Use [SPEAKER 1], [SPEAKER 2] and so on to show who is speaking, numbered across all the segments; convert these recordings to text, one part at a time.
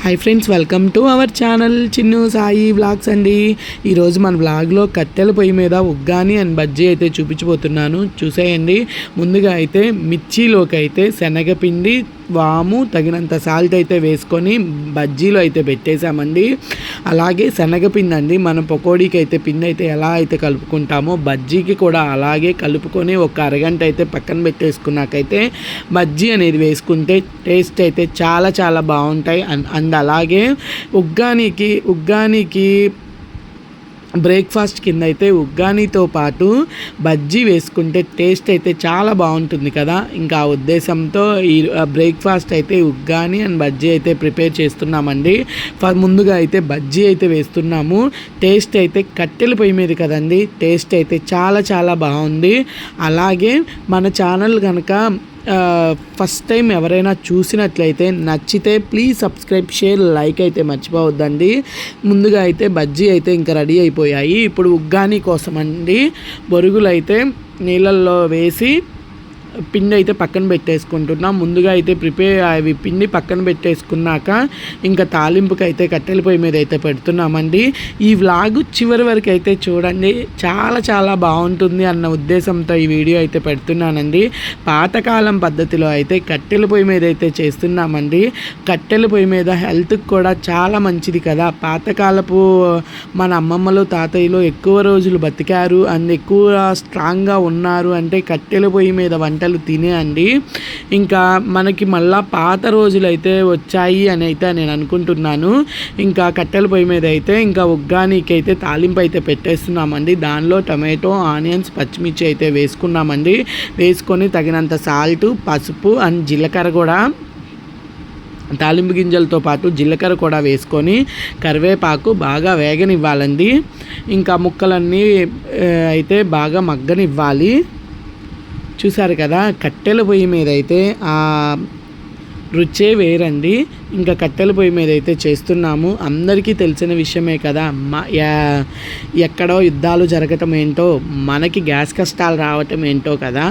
[SPEAKER 1] Hi friends, welcome to our channel Chinnu Sai vlogs అండి. ఈరోజు మన వ్లాగ్లో కట్టెల పొయ్యి మీద ఉగ్గాని అండ్ బజ్జీ అయితే చూపించబోతున్నాను. చూసేయండి. ముందుగా అయితే మిర్చిలోకి అయితే శనగపిండి, వాము, తగినంత సాల్ట్ అయితే వేసుకొని బజ్జీలో అయితే పెట్టేశామండి. అలాగే శనగపిండి అండి, మనం పకోడీకి అయితే పిండి అయితే ఎలా అయితే కలుపుకుంటామో బజ్జీకి కూడా అలాగే కలుపుకొని ఒక అరగంట అయితే పక్కన పెట్టేసుకున్నాకైతే బజ్జీ అనేది వేసుకుంటే టేస్ట్ అయితే చాలా చాలా బాగుంటాయి. అండ్ అలాగే ఉగ్గానికి బ్రేక్ఫాస్ట్ కింద అయితే ఉగ్గానితో పాటు బజ్జీ వేసుకుంటే టేస్ట్ అయితే చాలా బాగుంటుంది కదా. ఇంకా ఆ ఉద్దేశంతో ఈ బ్రేక్ఫాస్ట్ అయితే ఉగ్గాని అండ్ బజ్జీ అయితే ప్రిపేర్ చేస్తున్నామండి. ముందుగా అయితే బజ్జీ అయితే వేస్తున్నాము. టేస్ట్ అయితే కట్టెల పొయ్యి మీద కదండి, టేస్ట్ అయితే చాలా చాలా బాగుంది. అలాగే మన ఛానల్ కనుక ఫస్ట్ టైం ఎవరైనా చూసినట్లయితే నచ్చితే ప్లీజ్ సబ్స్క్రైబ్, షేర్, లైక్ అయితే మర్చిపోవద్దండి. ముందుగా అయితే బజ్జీ అయితే ఇంకా రెడీ అయిపోయాయి. ఇప్పుడు ఉగ్గాని కోసం అండి బొరుగులు అయితే నీళ్ళల్లో వేసి పిండి అయితే పక్కన పెట్టేసుకుంటున్నాం. ముందుగా అయితే అవి పిండి పక్కన పెట్టేసుకున్నాక ఇంకా తాలింపుకి అయితే కట్టెల పొయ్యి మీద అయితే పెడుతున్నామండి. ఈ వ్లాగ్ చివరి వరకు అయితే చూడండి, చాలా చాలా బాగుంటుంది అన్న ఉద్దేశంతో ఈ వీడియో అయితే పెడుతున్నానండి. పాతకాలం పద్ధతిలో అయితే కట్టెల పొయ్యి మీద అయితే చేస్తున్నామండి. కట్టెల పొయ్యి మీద హెల్త్కి కూడా చాలా మంచిది కదా. పాతకాలపు మన అమ్మమ్మలు, తాతయ్యలు ఎక్కువ రోజులు బతికారు అండ్ ఎక్కువ స్ట్రాంగ్గా ఉన్నారు అంటే కట్టెల పొయ్యి మీద వంటలు తినే అండి. ఇంకా మనకి మళ్ళా పాత రోజులు అయితే వచ్చాయి అని అయితే నేను అనుకుంటున్నాను. ఇంకా కట్టెల పొయ్యి మీద అయితే ఇంకా ఉగ్గానికి అయితే తాలింపు అయితే పెట్టేస్తున్నామండి. దానిలో టమాటో, ఆనియన్స్, పచ్చిమిర్చి అయితే వేసుకున్నామండి. వేసుకొని తగినంత సాల్ట్, పసుపు అండ్ జీలకర్ర కూడా, తాలింపు గింజలతో పాటు జీలకర్ర కూడా వేసుకొని కరివేపాకు బాగా వేగనివ్వాలండి. ఇంకా ముక్కలన్నీ అయితే బాగా మగ్గనివ్వాలి. చూసారు కదా, కట్టెల పొయ్యి మీద అయితే ఆ రుచే వేరండి. ఇంకా కట్టెల పొయ్యి మీద అయితే చేస్తున్నాము. అందరికీ తెలిసిన విషయమే కదా, ఎక్కడో యుద్ధాలు జరగటం ఏంటో, మనకి గ్యాస్ కష్టాలు రావటం ఏంటో కదా.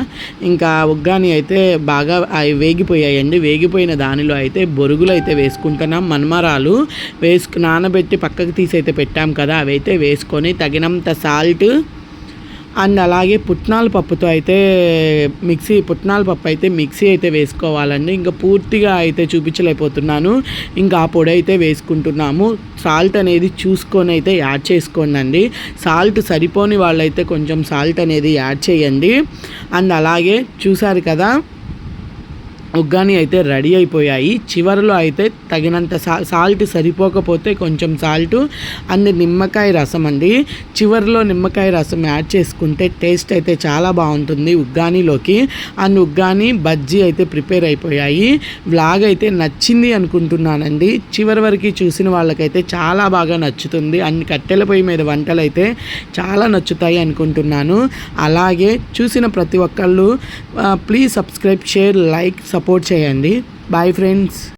[SPEAKER 1] ఇంకా ఉగ్గాని అయితే బాగా వేగిపోయాయండి. వేగిపోయిన దానిలో అయితే బొరుగులు అయితే వేసుకుంటున్నాం. మన్మరాలు నానబెట్టి పక్కకు తీసి అయితే పెట్టాం కదా, అవి అయితే వేసుకొని తగినంత సాల్ట్ అండ్ అలాగే పుట్నాల పప్పు అయితే మిక్సీ అయితే వేసుకోవాలండి. ఇంకా పూర్తిగా అయితే చూపించలేకపోతున్నాను. ఇంకా ఆ పొడి అయితే వేసుకుంటున్నాము. సాల్ట్ అనేది చూసుకొని అయితే యాడ్ చేసుకోండి. సాల్ట్ సరిపోని వాళ్ళైతే కొంచెం సాల్ట్ అనేది యాడ్ చేయండి. అండ్ అలాగే చూసారు కదా, ఉగ్గాని అయితే రెడీ అయిపోయాయి. చివరిలో అయితే తగినంత సాల్ట్ సరిపోకపోతే కొంచెం సాల్ట్ అండ్ నిమ్మకాయ రసం అండి. చివరిలో నిమ్మకాయ రసం యాడ్ చేసుకుంటే టేస్ట్ అయితే చాలా బాగుంటుంది ఉగ్గానిలోకి. అండ్ ఉగ్గాని, బజ్జీ అయితే ప్రిపేర్ అయిపోయాయి. వ్లాగ్ అయితే నచ్చింది అనుకుంటున్నానండి. చివరి వరకు చూసిన వాళ్ళకైతే చాలా బాగా నచ్చుతుంది. అన్ని కట్టెల పొయ్యి మీద వంటలు అయితే చాలా నచ్చుతాయి అనుకుంటున్నాను. అలాగే చూసిన ప్రతి ఒక్కళ్ళు please subscribe, share, like, support చేయండి. Bye friends.